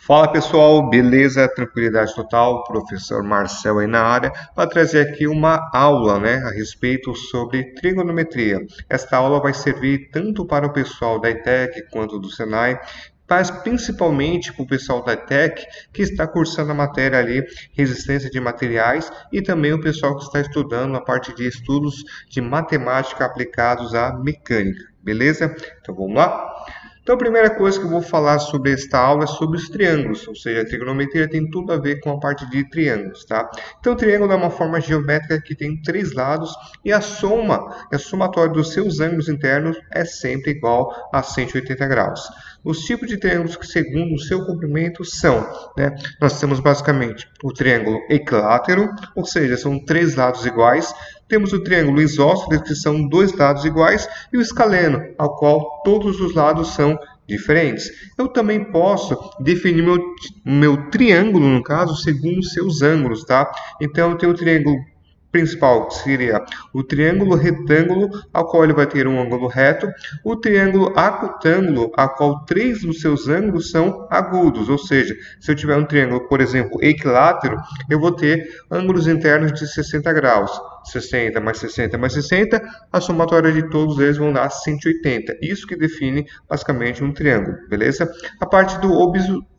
Fala pessoal, beleza? Tranquilidade total, professor Marcel aí na área, para trazer aqui uma aula, a respeito sobre trigonometria. Esta aula vai servir tanto para o pessoal da ETEC quanto do Senai, mas principalmente para o pessoal da ETEC que está cursando a matéria ali, resistência de materiais, e também o pessoal que está estudando a parte de estudos de matemática aplicados à mecânica, beleza? Então vamos lá? Então, a primeira coisa que eu vou falar sobre esta aula é sobre os triângulos, ou seja, a trigonometria tem tudo a ver com a parte de triângulos, tá? Então, o triângulo é uma forma geométrica que tem três lados e a somatória dos seus ângulos internos é sempre igual a 180 graus. Os tipos de triângulos que, segundo o seu comprimento, são, nós temos basicamente o triângulo equilátero, ou seja, são três lados iguais. Temos o triângulo isósceles, que são dois lados iguais, e o escaleno, ao qual todos os lados são diferentes. Eu também posso definir meu triângulo, no caso, segundo seus ângulos, tá? Então, eu tenho o triângulo principal, que seria o triângulo retângulo, ao qual ele vai ter um ângulo reto, o triângulo acutângulo, a qual três dos seus ângulos são agudos, ou seja, se eu tiver um triângulo, por exemplo, equilátero, eu vou ter ângulos internos de 60 graus. 60 mais 60 mais 60, a somatória de todos eles vão dar 180. Isso que define basicamente um triângulo, beleza? A parte do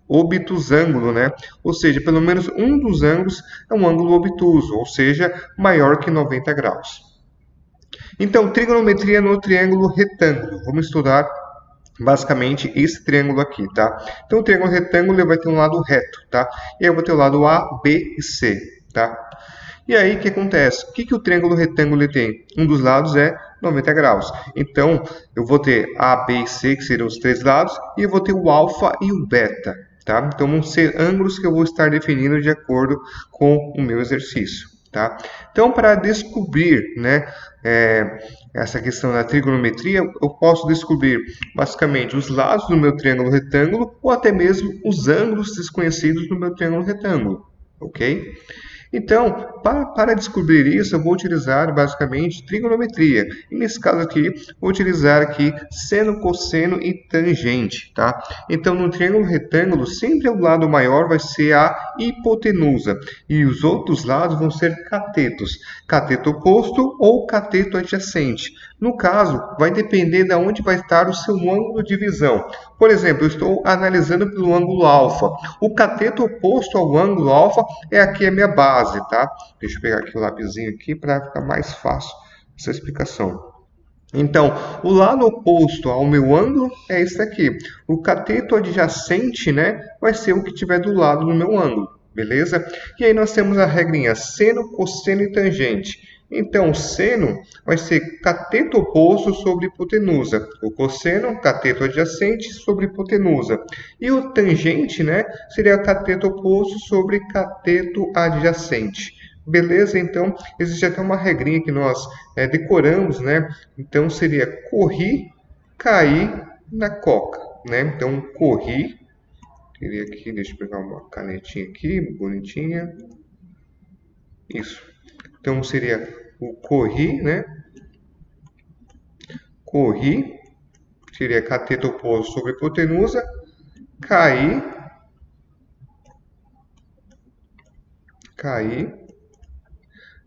obtusângulo, Ou seja, pelo menos um dos ângulos é um ângulo obtuso, ou seja, maior que 90 graus. Então, trigonometria no triângulo retângulo. Vamos estudar basicamente esse triângulo aqui, tá? Então, o triângulo retângulo ele vai ter um lado reto, tá? E eu vou ter o lado A, B e C, tá? E aí, o que acontece? O que o triângulo retângulo tem? Um dos lados é 90 graus. Então, eu vou ter A, B e C, que seriam os três lados, e eu vou ter o alfa e o beta, tá? Então, vão ser ângulos que eu vou estar definindo de acordo com o meu exercício, tá? Então, para descobrir, essa questão da trigonometria, eu posso descobrir basicamente os lados do meu triângulo retângulo ou até mesmo os ângulos desconhecidos do meu triângulo retângulo, ok? Então, para descobrir isso, eu vou utilizar basicamente trigonometria. E nesse caso aqui, vou utilizar aqui seno, cosseno e tangente, tá? Então, no triângulo retângulo, sempre o lado maior vai ser a hipotenusa. E os outros lados vão ser catetos. Cateto oposto ou cateto adjacente. No caso, vai depender de onde vai estar o seu ângulo de visão. Por exemplo, eu estou analisando pelo ângulo alfa. O cateto oposto ao ângulo alfa é aqui a minha base, tá? Deixa eu pegar aqui o lapisinho aqui para ficar mais fácil essa explicação. Então, o lado oposto ao meu ângulo é esse aqui. O cateto adjacente, vai ser o que tiver do lado do meu ângulo, beleza? E aí nós temos a regrinha seno, cosseno e tangente. Então, o seno vai ser cateto oposto sobre hipotenusa. O cosseno, cateto adjacente sobre hipotenusa. E o tangente, seria cateto oposto sobre cateto adjacente. Beleza? Então, existe até uma regrinha que nós decoramos, Então, seria corri, cair na coca, Então, corri, teria aqui, deixa eu pegar uma canetinha aqui, bonitinha. Isso. Então, seria o corri, Corri, seria cateto oposto sobre hipotenusa, cair,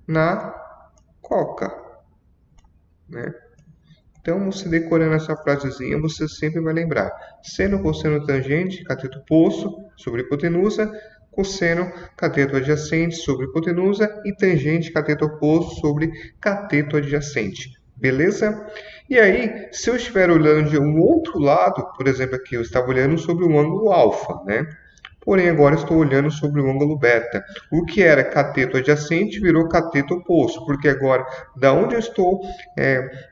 na coca, Então, você decorando essa frasezinha, você sempre vai lembrar. Seno, cosseno, tangente, cateto oposto sobre hipotenusa, cosseno, cateto adjacente sobre hipotenusa e tangente, cateto oposto sobre cateto adjacente. Beleza? E aí, se eu estiver olhando de um outro lado, por exemplo, aqui eu estava olhando sobre o ângulo alfa, Porém, agora estou olhando sobre o ângulo beta. O que era cateto adjacente virou cateto oposto, porque agora, da onde eu estou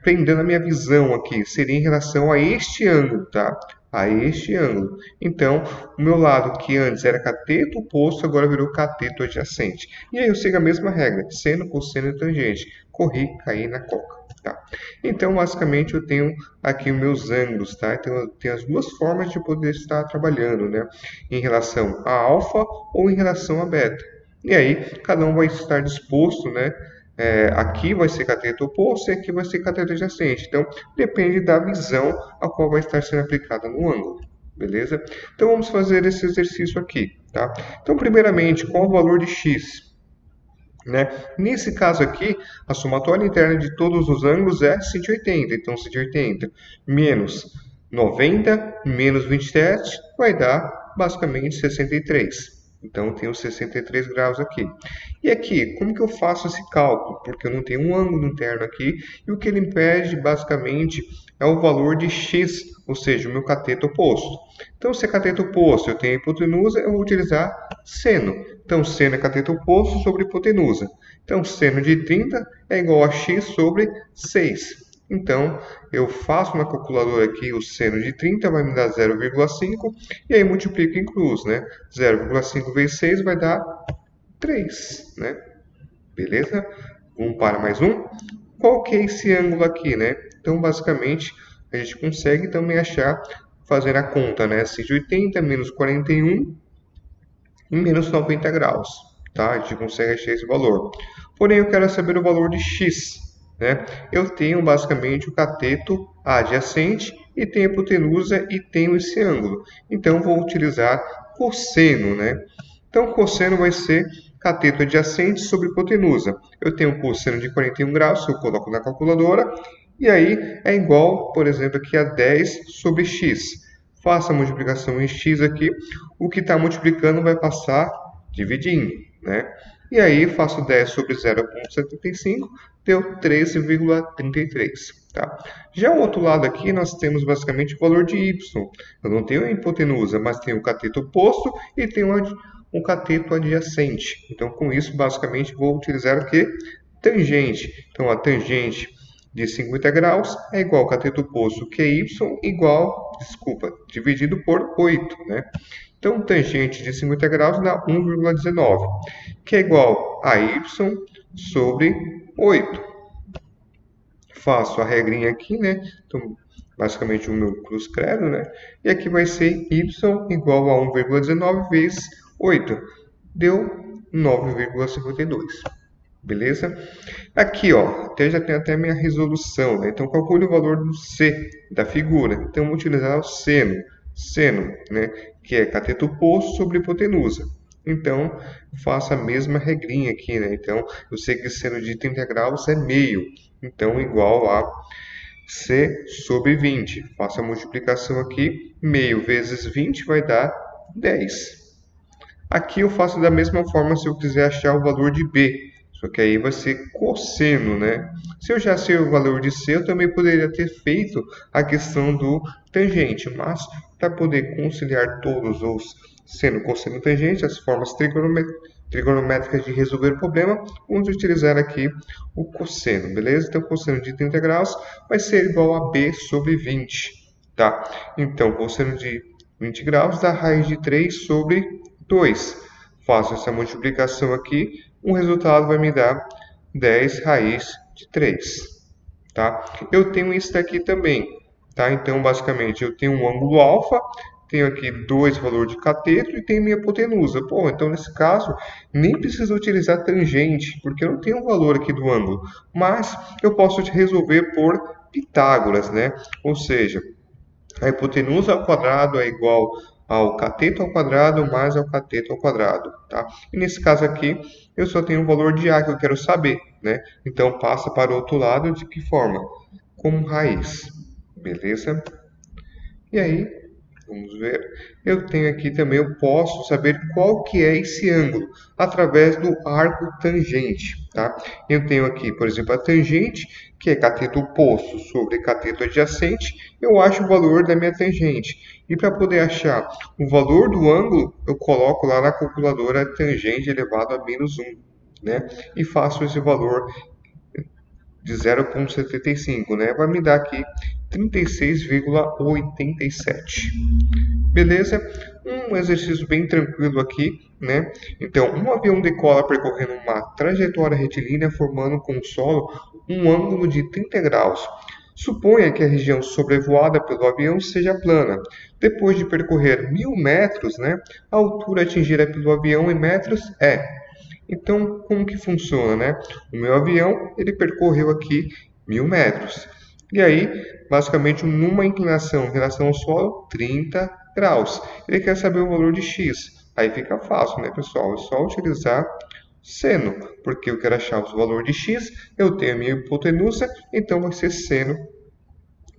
prendendo a minha visão aqui, seria em relação a este ângulo, tá? A este ângulo. Então, o meu lado que antes era cateto oposto, agora virou cateto adjacente. E aí eu sigo a mesma regra, seno, cosseno e tangente. Corri, caí na coca. Tá? Então, basicamente, eu tenho aqui os meus ângulos, tá? Então, eu tenho as duas formas de poder estar trabalhando, Em relação a alfa ou em relação a beta. E aí, cada um vai estar disposto, aqui vai ser cateto oposto e aqui vai ser cateto adjacente. Então, depende da visão a qual vai estar sendo aplicada no ângulo. beleza? Então vamos fazer esse exercício aqui, tá? Então, primeiramente, qual o valor de x? Né? Nesse caso aqui, a somatória interna de todos os ângulos é 180. Então, 180 menos 90 menos 27 vai dar basicamente 63. Então, eu tenho 63 graus aqui. E aqui, como que eu faço esse cálculo? Porque eu não tenho um ângulo interno aqui, e o que ele pede basicamente é o valor de x, ou seja, o meu cateto oposto. Então, se é cateto oposto, eu tenho hipotenusa, eu vou utilizar seno. Então, seno é cateto oposto sobre hipotenusa. Então, seno de 30 é igual a x sobre 6. Então, eu faço na calculadora aqui o seno de 30, vai me dar 0,5, e aí multiplico em cruz, né? 0,5 vezes 6 vai dar 3, né? Beleza? Vamos para mais um. Qual que é esse ângulo aqui, né? Então, basicamente, a gente consegue também achar, fazer a conta, né? 180 menos 41 e menos 90 graus, tá? A gente consegue achar esse valor. Porém, eu quero saber o valor de x, né? Eu tenho basicamente o cateto adjacente e tenho a hipotenusa e tenho esse ângulo. Então, vou utilizar cosseno, né? Então, cosseno vai ser cateto adjacente sobre hipotenusa. Eu tenho cosseno de 41 graus, se eu coloco na calculadora, e aí é igual, por exemplo, aqui a 10 sobre x. Faço a multiplicação em x aqui, o que está multiplicando vai passar dividindo, né? E aí faço 10 sobre 0,75, deu 13,33, tá? Já o outro lado aqui, nós temos basicamente o valor de y. Eu não tenho a hipotenusa, mas tenho o cateto oposto e tenho um cateto adjacente. Então, com isso, basicamente, vou utilizar o quê? Tangente. Então, a tangente de 50 graus é igual ao cateto oposto, que é y, dividido por 8, né? Então, tangente de 50 graus dá 1,19, que é igual a y sobre 8. Faço a regrinha aqui, né? Então, basicamente o meu cruz credo, né? E aqui vai ser y igual a 1,19 vezes 8. Deu 9,52. Beleza? Aqui, ó, já tem até a minha resolução, né? Então, calcule o valor do C da figura. Então, vou utilizar o seno, né? Que é cateto oposto sobre hipotenusa. Então, faço a mesma regrinha aqui, né? Então, eu sei que seno de 30 graus é meio. Então, igual a C sobre 20. Faço a multiplicação aqui. Meio vezes 20 vai dar 10. Aqui eu faço da mesma forma se eu quiser achar o valor de B. Só que aí vai ser cosseno, né? Se eu já sei o valor de C, eu também poderia ter feito a questão do tangente. Mas, para poder conciliar todos os seno, cosseno e tangente, as formas trigonométricas de resolver o problema, vamos utilizar aqui o cosseno, beleza? Então, cosseno de 30 graus vai ser igual a B sobre 20, tá? Então, cosseno de 20 graus dá raiz de 3 sobre 2. Faço essa multiplicação aqui, o resultado vai me dar 10 raiz de 3. Tá? Eu tenho isso daqui também. Tá? Então, basicamente, eu tenho um ângulo alfa, tenho aqui 2 valor de cateto e tenho minha hipotenusa. Pô, então, nesse caso, nem preciso utilizar tangente, porque eu não tenho um valor aqui do ângulo. Mas eu posso resolver por Pitágoras, né? Ou seja, a hipotenusa ao quadrado é igual ao cateto ao quadrado mais ao cateto ao quadrado, tá? E nesse caso aqui, eu só tenho o valor de A que eu quero saber, né? Então, passa para o outro lado de que forma? Como raiz, beleza? E aí, vamos ver. Eu tenho aqui também, eu posso saber qual que é esse ângulo através do arco tangente, tá? Eu tenho aqui, por exemplo, a tangente, que é cateto oposto sobre cateto adjacente, eu acho o valor da minha tangente. E para poder achar o valor do ângulo, eu coloco lá na calculadora tangente elevado a menos 1, né? E faço esse valor de 0,75, né? Vai me dar aqui 36,87. Beleza? Um exercício bem tranquilo aqui, né? Então, um avião decola percorrendo uma trajetória retilínea formando com o solo um ângulo de 30 graus. Suponha que a região sobrevoada pelo avião seja plana. Depois de percorrer 1.000 metros, né, a altura atingida pelo avião em metros é. Então, como que funciona, né? O meu avião, ele percorreu aqui 1.000 metros. E aí, basicamente, numa inclinação em relação ao solo, 30 graus. Ele quer saber o valor de x. Aí fica fácil, né, pessoal? É só utilizar seno, porque eu quero achar o valor de x, eu tenho a minha hipotenusa, então vai ser seno,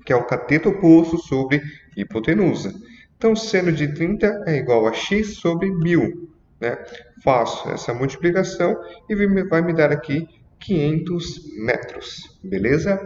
que é o cateto oposto sobre hipotenusa. Então, seno de 30 é igual a x sobre 1000. Né? Faço essa multiplicação e vai me dar aqui 500 metros, beleza?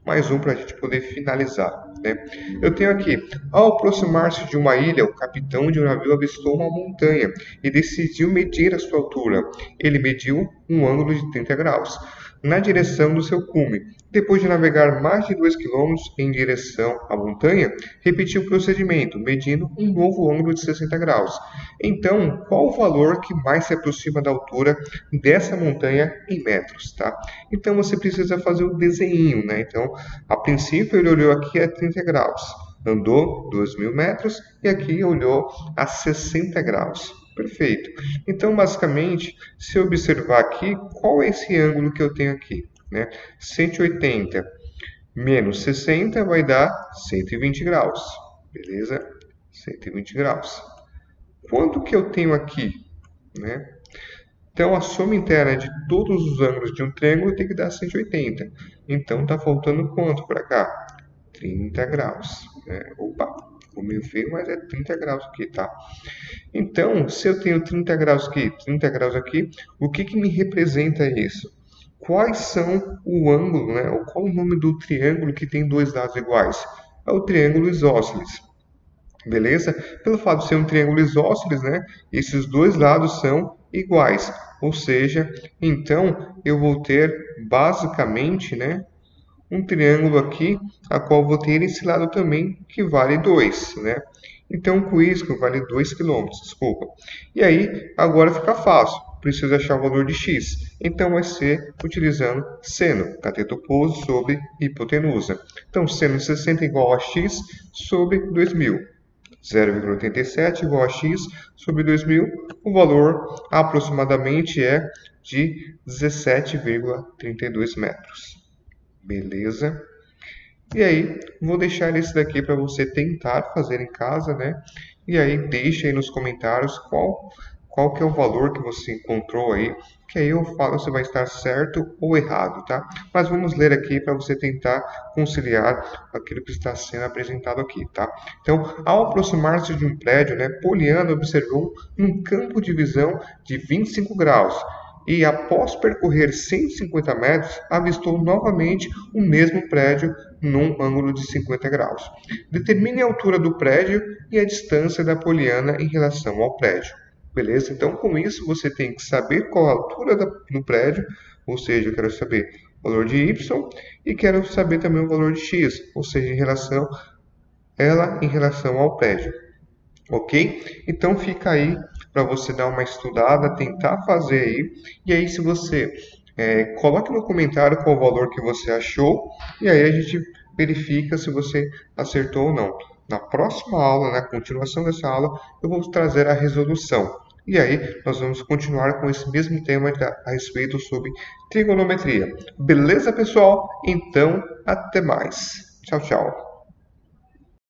Mais um para a gente poder finalizar. Né? Eu tenho aqui, ao aproximar-se de uma ilha, o capitão de um navio avistou uma montanha e decidiu medir a sua altura. Ele mediu um ângulo de 30 graus na direção do seu cume. Depois de navegar mais de 2 quilômetros em direção à montanha, repetiu o procedimento, medindo um novo ângulo de 60 graus. Então, qual o valor que mais se aproxima da altura dessa montanha em metros, tá? Então, você precisa fazer o desenho, né? Então, a princípio, ele olhou aqui a 30 graus, andou 2.000 metros e aqui olhou a 60 graus. Perfeito. Então, basicamente, se eu observar aqui, qual é esse ângulo que eu tenho aqui? Né? 180 menos 60 vai dar 120 graus. Beleza? 120 graus. Quanto que eu tenho aqui? Né? Então, a soma interna de todos os ângulos de um triângulo tem que dar 180. Então, está faltando quanto para cá? 30 graus. Opa, ficou meio feio, mas é 30 graus aqui, tá? Então, se eu tenho 30 graus aqui, 30 graus aqui, o que me representa isso? Quais são o ângulo, né? Ou qual o nome do triângulo que tem dois lados iguais? É o triângulo isósceles. Beleza? Pelo fato de ser um triângulo isósceles, né? Esses dois lados são iguais. Ou seja, então eu vou ter basicamente, né? Um triângulo aqui, a qual vou ter esse lado também, que vale 2, né? Então, com isso, vale 2 km, desculpa. E aí, agora fica fácil. Preciso achar o valor de x. Então, vai ser utilizando seno, cateto oposto sobre hipotenusa. Então, seno de 60 igual a x sobre 2.000. 0,87 igual a x sobre 2.000. O valor aproximadamente é de 17,32 metros. Beleza? E aí, vou deixar esse daqui para você tentar fazer em casa, né? E aí, deixa aí nos comentários qual que é o valor que você encontrou aí, que aí eu falo se vai estar certo ou errado, tá? Mas vamos ler aqui para você tentar conciliar aquilo que está sendo apresentado aqui, tá? Então, ao aproximar-se de um prédio, né, Poliana observou um campo de visão de 25 graus, e após percorrer 150 metros, avistou novamente o mesmo prédio num ângulo de 50 graus. Determine a altura do prédio e a distância da Poliana em relação ao prédio. Beleza? Então, com isso, você tem que saber qual a altura do prédio, ou seja, eu quero saber o valor de y e quero saber também o valor de x, ou seja, em relação ao prédio. Ok? Então fica aí para você dar uma estudada, tentar fazer aí. E aí se você coloque no comentário qual o valor que você achou. E aí a gente verifica se você acertou ou não. Na próxima aula, na continuação dessa aula, eu vou trazer a resolução. E aí nós vamos continuar com esse mesmo tema a respeito sobre trigonometria. Beleza, pessoal? Então, até mais. Tchau, tchau.